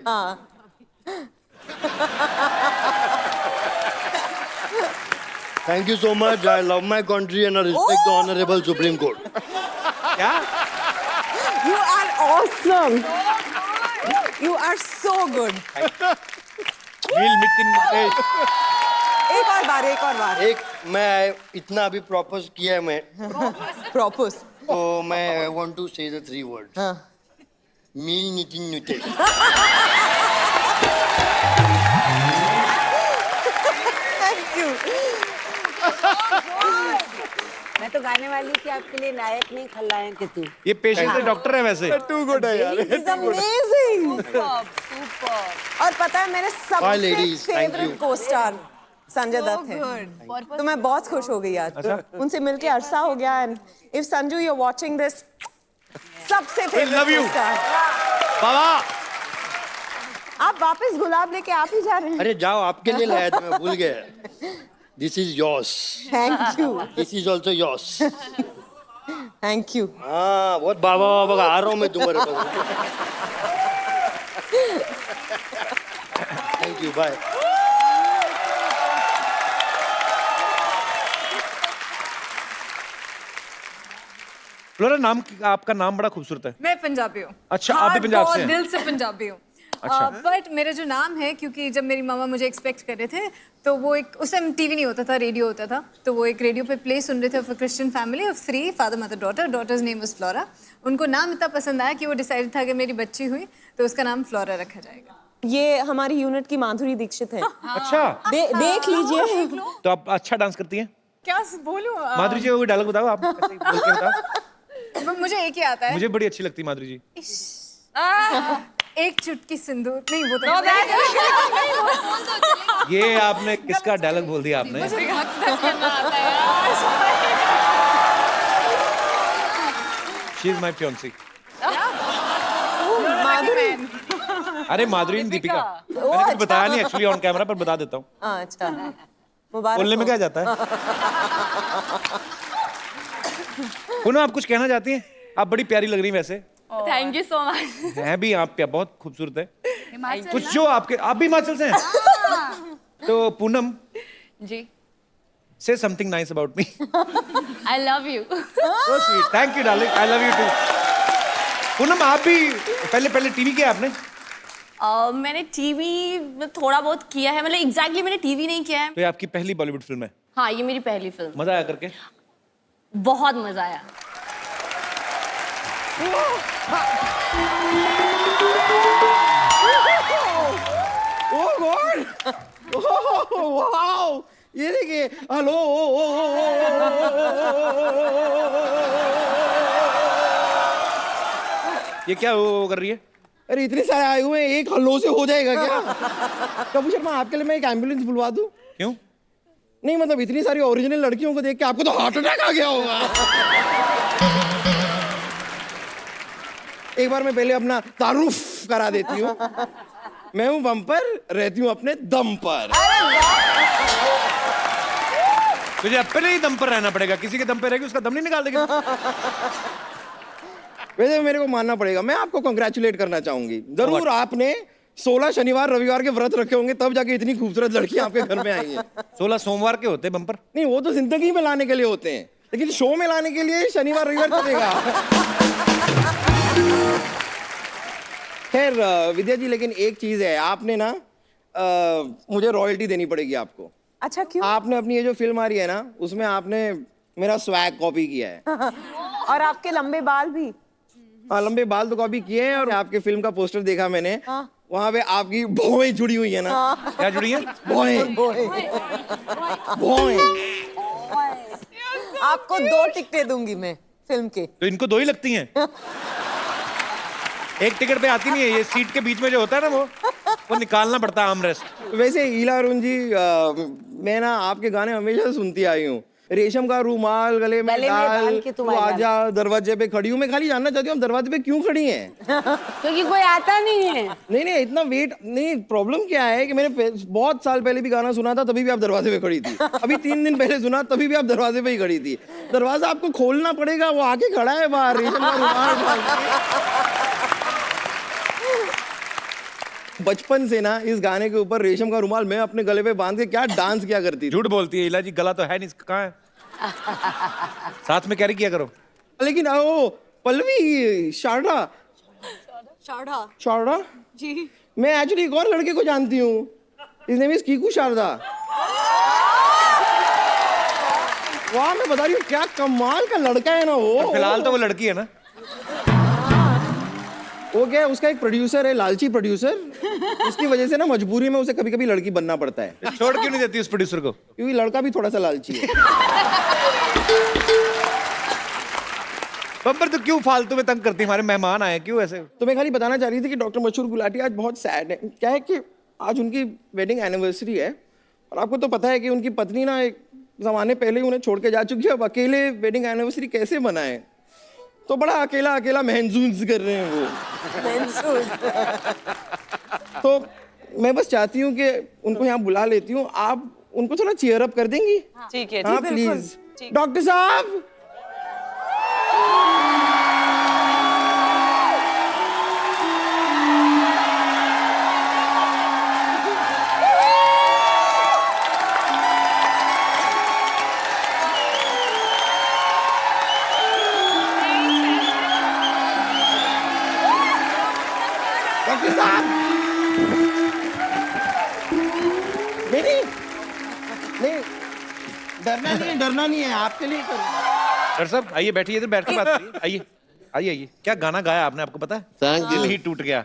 Thank you so much. I love my country and I respect the honourable Supreme Court. क्या? You are awesome. You are so good. वील मिटिन एक और बार. एक मैं इतना अभी प्रॉपोज किया है मैं, Propose. तो मैं I want to say the 3 words. मील नितिन नुते. Thank you. मैं तो गाने वाली थी आपके लिए, नायक नहीं खलनायक है तू. ये पेशेंट से डॉक्टर है वैसे. टू गुड है यार. He's amazing. और पता है मेरे Bye, सबसे ladies. Thank favourite you. Co-star Sanjay Dutt है. तो मैं बहुत खुश हो गई आज. उनसे मिलके अरसा हो गया. And if Sanju you are watching this, सबसे We love favourite you. Co-star. बाबा आप वापस गुलाब लेके आप ही जा रहे हैं. अरे जाओ, आपके लिए लाया था, मैं भूल गया. This is yours. Thank you. This is also yours. Thank you. हाँ, बहुत बाबा आ रहा हूँ मैं तुम्हारे पास. Thank you. बाय. फ्लोरा, आपका नाम बड़ा खूबसूरत है. मैं पंजाबी हूँ. अच्छा, आप भी पंजाब से हैं? दिल से पंजाबी हूँ. अच्छा. बट मेरा जो नाम है, क्योंकि जब मेरी मामा मुझे एक्सपेक्ट कर रहे थे, तो वो एक, उस टाइम टीवी नहीं होता था, रेडियो होता था, तो वो एक रेडियो पे प्ले सुन रहे थे for Christian family of 3, father mother daughter. Daughter's name was Flora. उनको नाम इतना पसंद आया कि वो डिसाइड था कि मेरी बच्ची हुई तो उसका नाम फ्लोरा रखा जाएगा. ये हमारी यूनिट की माधुरी दीक्षित है. अच्छा, देख लीजिए. तो आप अच्छा डांस करती हैं. क्या बोलूं? माधुरी जी, कोई डायलॉग बताओ आप. ऐसे ही बोल के बताओ. मुझे एक ही आता है. मुझे बड़ी अच्छी लगती है माधुरी जी. एक चुटकी सिंदूर. नहीं, वो तो ये आपने किसका डायलॉग बोल दिया आपने? मुझे करना आता है यार. She is my fiancee. Madhuri. अरे माधुरी नहीं, दीपिका. मैंने कुछ बताया नहीं एक्चुअली ऑन कैमरा, पर बता देता हूँ. अच्छा, मुबारक. बोलने में क्या जाता है? पूनम, आप कुछ कहना चाहती हैं? आप बड़ी प्यारी लग रही हैं वैसे. Thank you so much. हैं भी आप बहुत खूबसूरत है. कुछ जो आपके, आप भी हिमाचल से हैं? तो पूनम जी, say something nice about me. I love you. So sweet. Thank you darling. I love you too. Poonam, आप भी पहले टीवी किया आपने? मैंने टीवी में थोड़ा बहुत किया है, मतलब एग्जैक्टली मैंने टीवी नहीं किया है. तो ये आपकी पहली बॉलीवुड फिल्म है? हाँ, ये मेरी पहली फिल्म. मजा आया करके? बहुत मजा आया. वाओ, ये देखिए, हेलो। ये क्या वो कर रही है? अरे इतने सारे आए हुए हैं, एक हल्लो से हो जाएगा क्या? कपूर शर्मा, आपके लिए मैं एक एम्बुलेंस बुलवा दूं? क्यों? नहीं मतलब इतनी सारी ओरिजिनल लड़कियों को देख के आपको तो हार्ट अटैक आ गया होगा। एक बार मैं पहले अपना तारुफ करा देती हूँ। मैं हूँ बम्पर, रहती हूँ अपने दम पर। तुझे अपने ही दम पर रहना पड़ेगा, किसी के दम पे रहेगी उसका दम नहीं निकाल देगी। वैसे मेरे को मानना पड़ेगा, मैं आपको कंग्रेचुलेट करना चाहूंगी। जरूर आपने 16 शनिवार रविवार के व्रत रखे होंगे, तब जाके इतनी खूबसूरत लड़कियां आपके घर में आई हैं। 16 सोमवार के होते बम्पर? नहीं, वो तो जिंदगी में लाने के लिए होते हैं, लेकिन शो में लाने के लिए शनिवार रविवार चलेगा। खैर विद्या जी, लेकिन एक चीज है, आपने ना मुझे रॉयल्टी देनी पड़ेगी आपको। अच्छा, क्यों? आपने अपनी ये जो फिल्म आ रही है ना, उसमें आपने मेरा स्वैग कॉपी किया है। और आपके लंबे बाल भी। हाँ, लंबे बाल तो कॉपी किए हैं, और आपके फिल्म का पोस्टर देखा मैंने। हाँ। वहाँ पे आपकी भौएं जुड़ी हुई है ना। हाँ। क्या जुड़ी है? भौएं। भौएं। आपको 2 टिकटें दूंगी मैं फिल्म के। तो इनको 2 ही लगती हैं? एक टिकट पे आती नहीं है, ये सीट के बीच में जो होता है ना वो निकालना पड़ता है आर्मरेस्ट। वैसे ईला अरुण जी, मैं ना आपके गाने हमेशा सुनती आई हूँ। रेशम का रूमाल गले में डाल के तू आजा, दरवाजे पे खड़ी हूँ। मैं खाली जानना चाहती हूँ, आप दरवाजे पे क्यों खड़ी हैं? क्योंकि कोई आता नहीं है। नहीं, इतना वेट नहीं। प्रॉब्लम क्या है कि मैंने बहुत साल पहले भी गाना सुना था, तभी भी आप दरवाजे पे खड़ी थी। अभी 3 दिन पहले सुना, तभी भी आप दरवाजे पे ही खड़ी थी। दरवाजा आपको खोलना पड़ेगा, वो आके खड़ा है बाहर, रेशम का रूमाल डाल के। बचपन से ना इस गाने के ऊपर रेशम का रुमाल मैं अपने गले पे बांध के क्या डांस किया करती थी। झूठ बोलती है इला जी, गला तो है नहीं, कहाँ है? साथ में कैरी किया करो। लेकिन ओ पल्लवी, शारदा जी, मैं एक्चुअली एक और लड़के को जानती हूँ। His name is Kiku Sharda. वाह, मैं बता रही हूँ, क्या कमाल का लड़का है ना वो। फिलहाल तो वो लड़की है ना। वो क्या है, उसका एक प्रोड्यूसर है, लालची प्रोड्यूसर। उसकी वजह से ना मजबूरी में उसे कभी कभी लड़की बनना पड़ता है। छोड़ क्यों नहीं देती उस प्रोड्यूसर को? क्योंकि लड़का भी थोड़ा सा लालची है। बम्पर, तो क्यों फालतू में तंग करती है? हमारे मेहमान आए, क्यों ऐसे? तो मैं खाली बताना चाह रही थी कि डॉक्टर मशहूर गुलाटी आज बहुत सैड है। क्या है कि आज उनकी वेडिंग एनिवर्सरी है, और आपको तो पता है कि उनकी पत्नी ना एक जमाने पहले ही उन्हें छोड़ के जा चुकी है। अब अकेले वेडिंग एनिवर्सरी कैसे मनाएं? तो बड़ा अकेला अकेला महसूस कर रहे हैं वो। तो मैं बस चाहती हूँ कि उनको यहाँ बुला लेती हूँ, आप उनको थोड़ा चीयर अप कर देंगी? ठीक है, हाँ प्लीज। डॉक्टर साहब, डरना नहीं है, आपके लिए कर। डॉक्टर साहब आइए, बैठिए, इधर बैठ के बात करिए। आइए आइए आइए। क्या गाना गाया आपने, आपको पता है? Thank you. दिल ही टूट गया।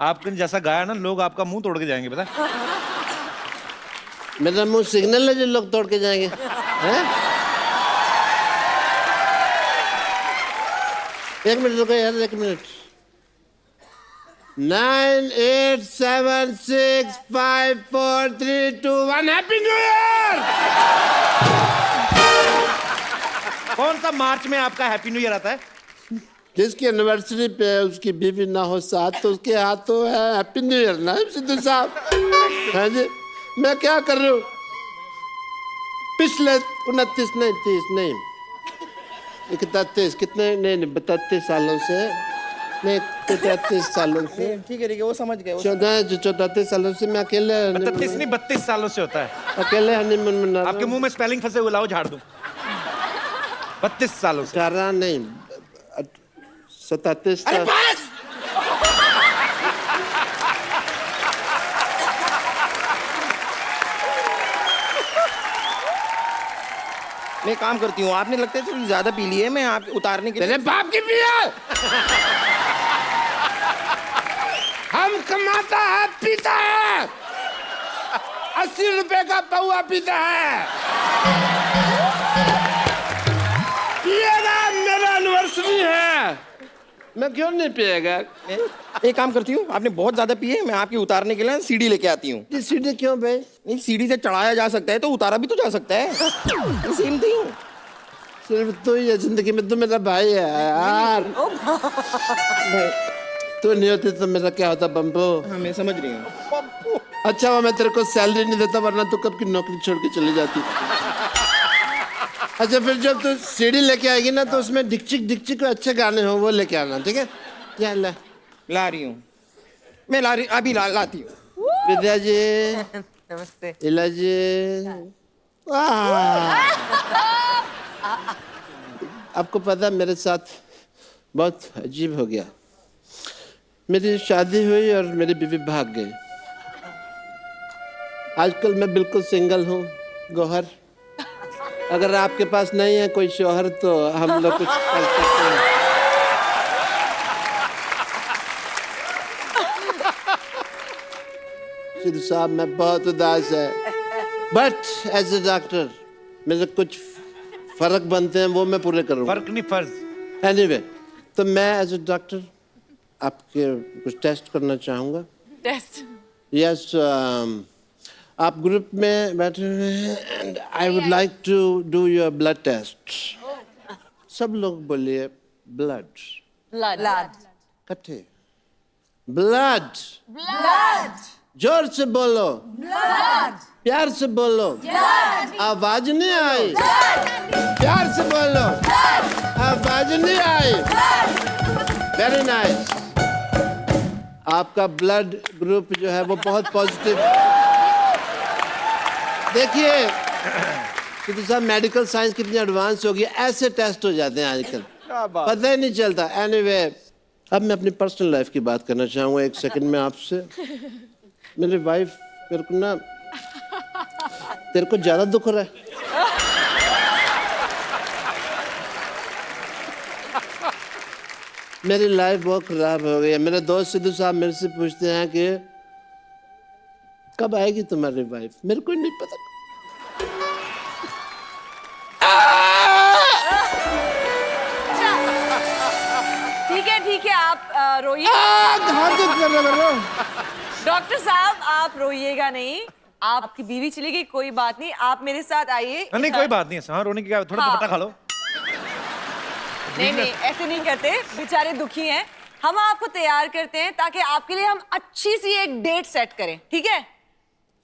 आपने जैसा गाया ना, लोग आपका मुंह तोड़ के जाएंगे, पता है? मेरा मुंह सिग्नल है जो लोग तोड़ के जाएंगे, हैं? एक मिनट रुको यार, 1 मिनट। 9 8 7 6 5 4 3 2 1 happy new year. कौन सा मार्च में आपका हैप्पी न्यू ईयर आता है? जिसकी एनिवर्सरी पे उसकी बीवी ना हो साथ, तो उसके हाथ तो है हैप्पी न्यू ईयर ना सिद्धू साहब। हाँ जी, मैं क्या कर रही हूँ? पिछले 29 नहीं 30 नहीं 31 कितने नहीं 32 सालों से, नहीं 33 सालों से, ठीक है वो समझ गए। 34 सालों से मैं अकेले 32 नहीं 32 सालों से होता है। अकेले हनीमून मना। आपके मुंह में स्पेलिंग फंसे हुए, लाओ झाड़ दूं। 32 सालों से। 18 नहीं 37 साल। मैं काम करती हूँ, आपने लगता है थोड़ी ज्यादा पी ली है, मैं आप उतारने के लिए। तेरे बाप की पिया। हम कमाता है पीता है। 80 रुपए का पौआ पीता है। पिएगा, मेरा एनिवर्सरी है। मैं क्यों नहीं पिएगा? एक काम करती हूँ, आपने बहुत ज्यादा पिए, मैं आपकी उतारने के लिए सीढ़ी लेके आती हूँ। ये सीढ़ी क्यों भाई? नहीं, सीढ़ी से चढ़ाया जा सकता है तो उतारा भी तो जा सकता है। Same thing. सिर्फ तो ये जिंदगी में तो मेरा भाई है यार। तू नहीं होती तो मेरा क्या होता बम्बो? हाँ, मैं समझ रही हूँ। अच्छा वो मैं तेरे को सैलरी नहीं देता, वरना तू कब की नौकरी छोड़ के चली जाती। अच्छा फिर जब तू सीढ़ी लेके आएगी ना तो उसमें डिक्चिक डिक्चिक अच्छे गाने हो वो लेके आना, ठीक है? क्या ला रही हूँ मैं, अभी लाती हूँ। विद्या जी, नमस्ते। इला जी, आपको पता मेरे साथ बहुत अजीब हो गया। मेरी शादी हुई और मेरी बीवी भाग गई। आजकल मैं बिल्कुल सिंगल हूँ गौहर। अगर आपके पास नहीं है कोई शौहर तो हम लोग कुछ कर सकते हैं। सिद्धू साहब मैं बहुत उदास है, बट एज ए डॉक्टर मेरे कुछ फर्क बनते हैं वो मैं पूरे करूँगा। फर्क नहीं, फर्ज। एनीवे, तो मैं एज ए डॉक्टर आपके कुछ टेस्ट करना चाहूँगा। टेस्ट? यस, आप ग्रुप में बैठे हुए हैं and I would like to do your blood test. सब लोग बोलिए ब्लड। ब्लड। इकट्ठे ब्लड। ब्लड। जोर से बोलो। ब्लड। प्यार से बोलो। आवाज नहीं आई। प्यार से बोलो। आवाज नहीं आई। Very nice. आपका ब्लड ग्रुप जो है वो बहुत पॉजिटिव। देखिए सिद्धू साहब, मेडिकल साइंस कितनी एडवांस हो गई, ऐसे टेस्ट हो जाते हैं आजकल, पता ही नहीं चलता। एनीवे, अब मैं अपनी पर्सनल लाइफ की बात करना चाहूँगा एक सेकंड में आपसे। मेरी वाइफ मेरे को ना, तेरे को ज्यादा दुख हो रहा है? मेरी लाइफ बहुत खराब हो गई है। मेरे दोस्त सिद्धू साहब मेरे से पूछते हैं कि कब आएगी तुम्हारी वाइफ? मेरे को नहीं पता। ठीक है, आप रोइए। डॉक्टर साहब आप रोइएगा नहीं, आपकी बीवी चली गई, कोई बात नहीं, आप मेरे साथ आइए। नहीं कोई बात नहीं है, हाँ रोने की क्या, थोड़ा दुपट्टा खा लो। नहीं ऐसे नहीं करते, बेचारे दुखी हैं। हम आपको तैयार करते हैं ताकि आपके लिए हम अच्छी सी एक डेट सेट करें, ठीक है?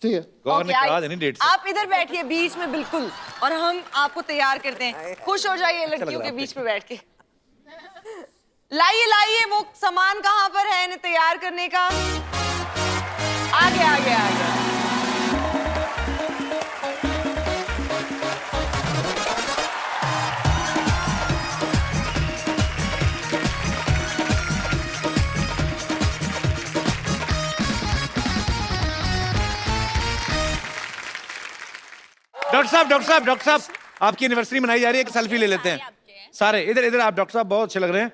ठीक है। गौहर ने करा देनी डेट से। आप इधर बैठिए बीच में बिल्कुल, और हम आपको तैयार करते हैं। खुश हो जाइए लड़कियों के बीच में बैठ के। लाइए वो सामान कहाँ पर है इन्हें तैयार करने का? आगे। डॉक्टर साहब आपकी एनिवर्सरी मनाई जा रही है, एक सेल्फी ले लेते हैं सारे। इधर आप डॉक्टर साहब बहुत अच्छे लग रहे हैं,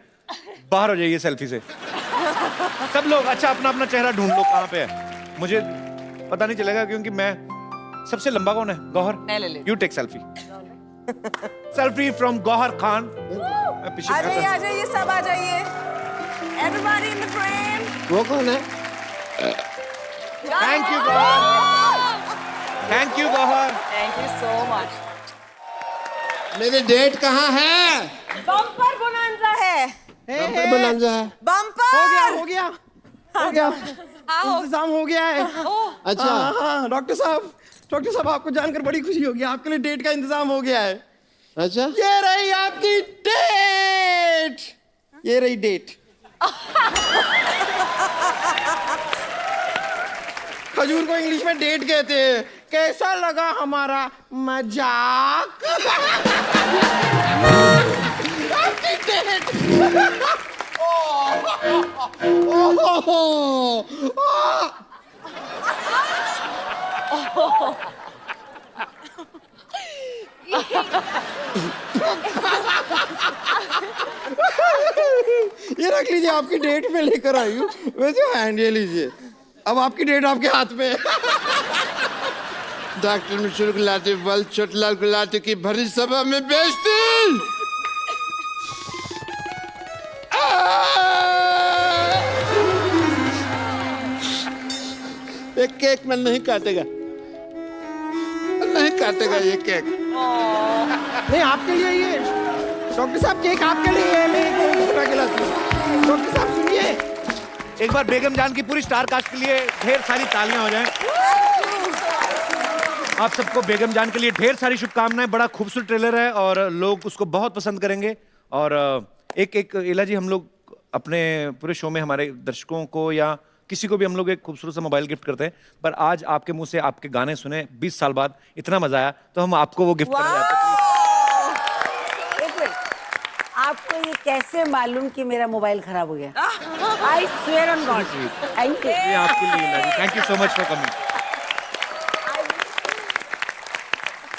बाहर हो जाइए सेल्फी से सब लोग। अच्छा अपना अपना चेहरा ढूंढ लो कहाँ पे है, मुझे पता नहीं चलेगा क्योंकि मैं सबसे लंबा कौन है? Gauhar, you take selfie. Selfie from Gauhar Khan. आ जाइए सब आ जाइए। Everybody in the frame. वो कौन है? Thank you Gauhar, thank you Gauhar, thank you so much. मेरी डेट कहाँ है? बम्पर बोनांजा है। बम्पर बोनांजा है। बम्पर हो गया इंतजाम हो गया है। अच्छा हाँ, डॉक्टर साहब आपको जानकर बड़ी खुशी होगी, आपके लिए डेट का इंतजाम हो गया है। अच्छा, ये रही आपकी डेट, ये रही डेट। खजूर को इंग्लिश में डेट कहते हैं। कैसा लगा हमारा मजाक? आपकी डेट। ये रख लीजिए, आपकी डेट में लेकर आई हूँ। वैसे हैंड ये लीजिए, अब आपकी डेट आपके हाथ में है। डॉक्टर मशहूर गुलाटी बल छोटलाल गुलाटी की भरी सभा में बेइज्जती। ये केक में नहीं काटेगा, नहीं काटेगा ये केक। नहीं आपके लिए ये डॉक्टर साहब केक आपके लिए है, मैं उठा के लाती हूँ। डॉक्टर साहब सुनिए, एक बार बेगम जान की पूरी स्टार कास्ट के लिए ढेर सारी तालियां हो जाएं। आप सबको बेगम जान के लिए ढेर सारी शुभकामनाएं। बड़ा खूबसूरत ट्रेलर है और लोग उसको बहुत पसंद करेंगे। और एक इला जी, हम लोग अपने पूरे शो में हमारे दर्शकों को या किसी को भी हम लोग एक खूबसूरत सा मोबाइल गिफ्ट करते हैं, पर आज आपके मुंह से आपके गाने सुने 20 साल बाद, इतना मजा आया तो हम आपको वो गिफ्ट करने जाते हैं। एक मिनट, आपको ये कैसे मालूम कि मेरा मोबाइल खराब हो गया? I swear on God. Thank you. ये आपके लिए Ila ji, thank you so much for coming.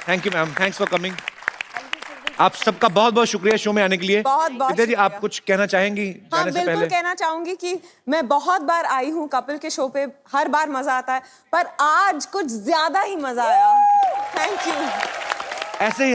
Thank you ma'am, thanks for coming. आप सबका बहुत बहुत शुक्रिया शो में आने के लिए। बहुत बहुत विद्या जी, आप कुछ कहना चाहेंगी हाँ, जाने से बिल्कुल पहले? कहना चाहूंगी कि मैं बहुत बार आई हूँ कपिल के शो पे, हर बार मजा आता है, पर आज कुछ ज्यादा ही मजा आया। Thank you. ऐसे ही